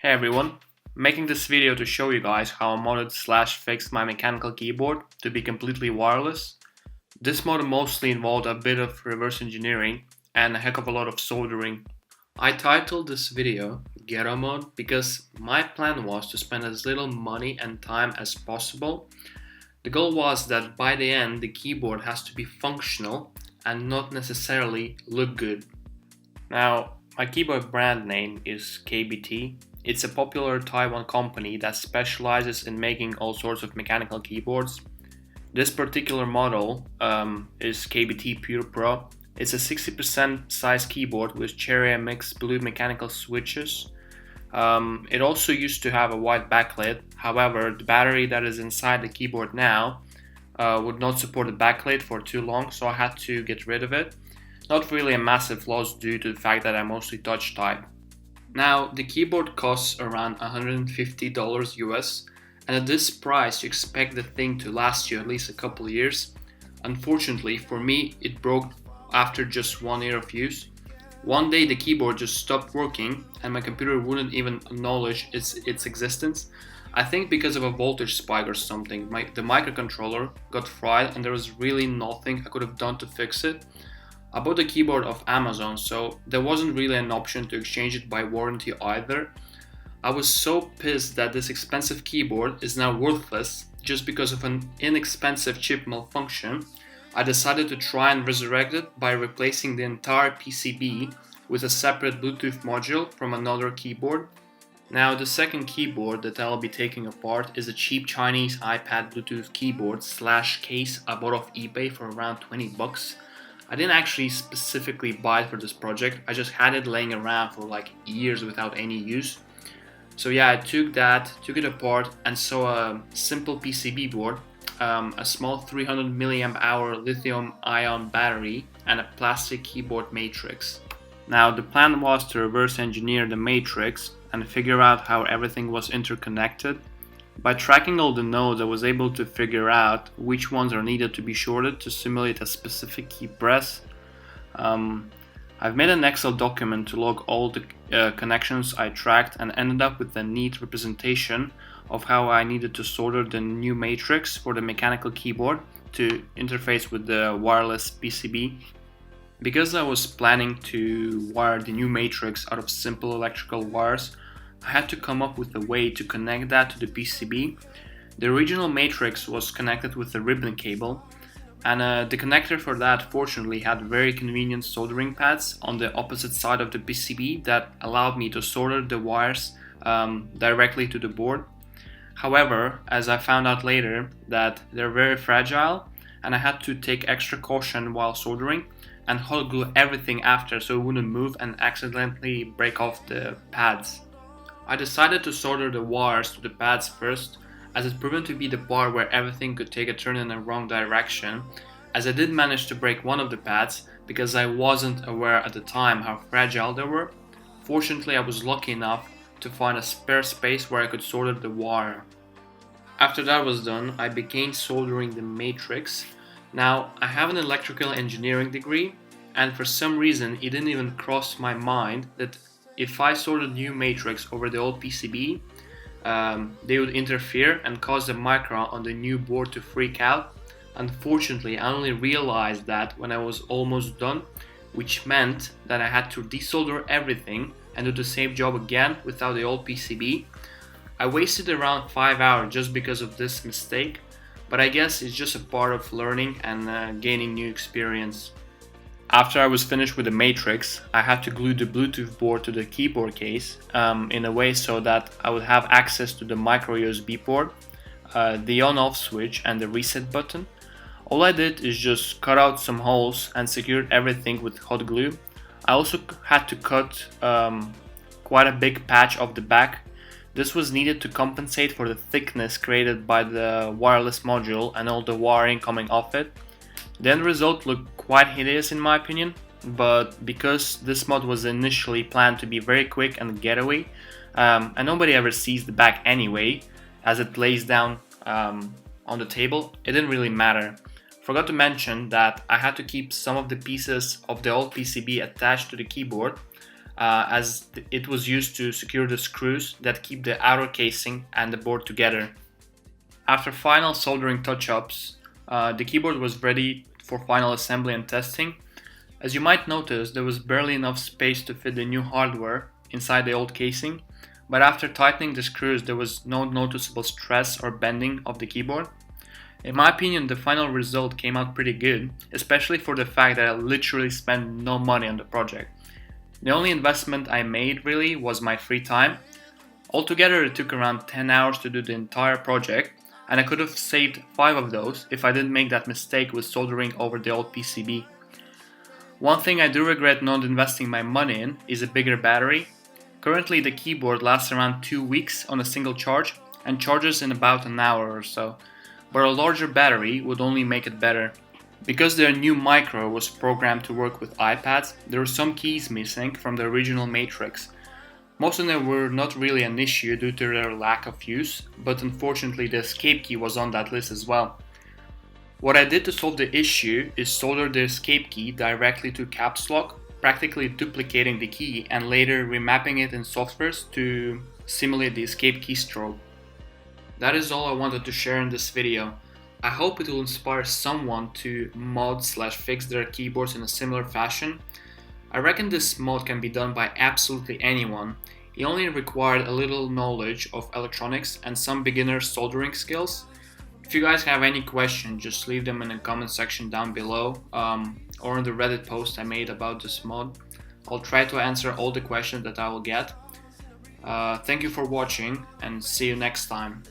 Hey everyone, making this video to show you guys how I modded slash fixed my mechanical keyboard to be completely wireless. This mod mostly involved a bit of reverse engineering and a heck of a lot of soldering. I titled this video Ghetto mod because my plan was to spend as little money and time as possible. The goal was that by the end the keyboard has to be functional and not necessarily look good. Now, my keyboard brand name is KBT. It's a popular Taiwan company that specializes in making all sorts of mechanical keyboards. This particular model is KBT Pure Pro. It's a 60% size keyboard with Cherry MX blue mechanical switches. It also used to have a white backlit. However, the battery that is inside the keyboard now would not support the backlit for too long, so I had to get rid of it. Not really a massive loss due to the fact that I mostly touch type. Now, the keyboard costs around $150 US, and at this price you expect the thing to last you at least a couple of years. Unfortunately for me, it broke after just 1 year of use. One day the keyboard just stopped working and my computer wouldn't even acknowledge its existence. I think because of a voltage spike or something. The microcontroller got fried and there was really nothing I could have done to fix it. I bought the keyboard off Amazon, so there wasn't really an option to exchange it by warranty either. I was so pissed that this expensive keyboard is now worthless just because of an inexpensive chip malfunction. I decided to try and resurrect it by replacing the entire PCB with a separate Bluetooth module from another keyboard. Now, the second keyboard that I'll be taking apart is a cheap Chinese iPad Bluetooth keyboard slash case I bought off eBay for around 20 bucks. I didn't actually specifically buy it for this project, I just had it laying around for like years without any use. So yeah, I took it apart and saw a simple PCB board, a small 300 mAh lithium ion battery and a plastic keyboard matrix. Now the plan was to reverse engineer the matrix and figure out how everything was interconnected. By tracking all the nodes, I was able to figure out which ones are needed to be shorted to simulate a specific key press. I've made an Excel document to log all the connections I tracked and ended up with a neat representation of how I needed to solder the new matrix for the mechanical keyboard to interface with the wireless PCB. Because I was planning to wire the new matrix out of simple electrical wires, I had to come up with a way to connect that to the PCB. The original matrix was connected with a ribbon cable, and the connector for that fortunately had very convenient soldering pads on the opposite side of the PCB that allowed me to solder the wires directly to the board. However, as I found out later, that they're very fragile and I had to take extra caution while soldering and hot glue everything after so it wouldn't move and accidentally break off the pads. I decided to solder the wires to the pads first, as it proved to be the part where everything could take a turn in the wrong direction, as I did manage to break one of the pads because I wasn't aware at the time how fragile they were. Fortunately, I was lucky enough to find a spare space where I could solder the wire. After that was done, I began soldering the matrix. Now, I have an electrical engineering degree, and for some reason it didn't even cross my mind that if I soldered new matrix over the old PCB, they would interfere and cause the micro on the new board to freak out. Unfortunately, I only realized that when I was almost done, which meant that I had to desolder everything and do the same job again without the old PCB. I wasted around 5 hours just because of this mistake, but I guess it's just a part of learning and gaining new experience. After I was finished with the matrix, I had to glue the Bluetooth board to the keyboard case in a way so that I would have access to the micro USB port, the on-off switch and the reset button. All I did is just cut out some holes and secured everything with hot glue. I also had to cut quite a big patch of the back. This was needed to compensate for the thickness created by the wireless module and all the wiring coming off it. The end result looked quite hideous in my opinion, but because this mod was initially planned to be very quick and getaway, and nobody ever sees the back anyway, as it lays down on the table, it didn't really matter. Forgot to mention that I had to keep some of the pieces of the old PCB attached to the keyboard, as it was used to secure the screws that keep the outer casing and the board together. After final soldering touch-ups, the keyboard was ready for final assembly and testing. As you might notice, there was barely enough space to fit the new hardware inside the old casing, but after tightening the screws there was no noticeable stress or bending of the keyboard. In my opinion, the final result came out pretty good, especially for the fact that I literally spent no money on the project. The only investment I made really was my free time. Altogether it took around 10 hours to do the entire project, and I could have saved 5 of those if I didn't make that mistake with soldering over the old PCB. One thing I do regret not investing my money in is a bigger battery. Currently the keyboard lasts around 2 weeks on a single charge and charges in about an hour or so, but a larger battery would only make it better. Because their new micro was programmed to work with iPads, there were some keys missing from the original matrix. Most of them were not really an issue due to their lack of use, but unfortunately the escape key was on that list as well. What I did to solve the issue is solder the escape key directly to caps lock, practically duplicating the key and later remapping it in softwares to simulate the escape keystroke. That is all I wanted to share in this video. I hope it will inspire someone to mod/fix their keyboards in a similar fashion. I reckon this mod can be done by absolutely anyone. It only required a little knowledge of electronics and some beginner soldering skills. If you guys have any questions, just leave them in the comment section down below or in the Reddit post I made about this mod. I'll try to answer all the questions that I will get. Thank you for watching and see you next time.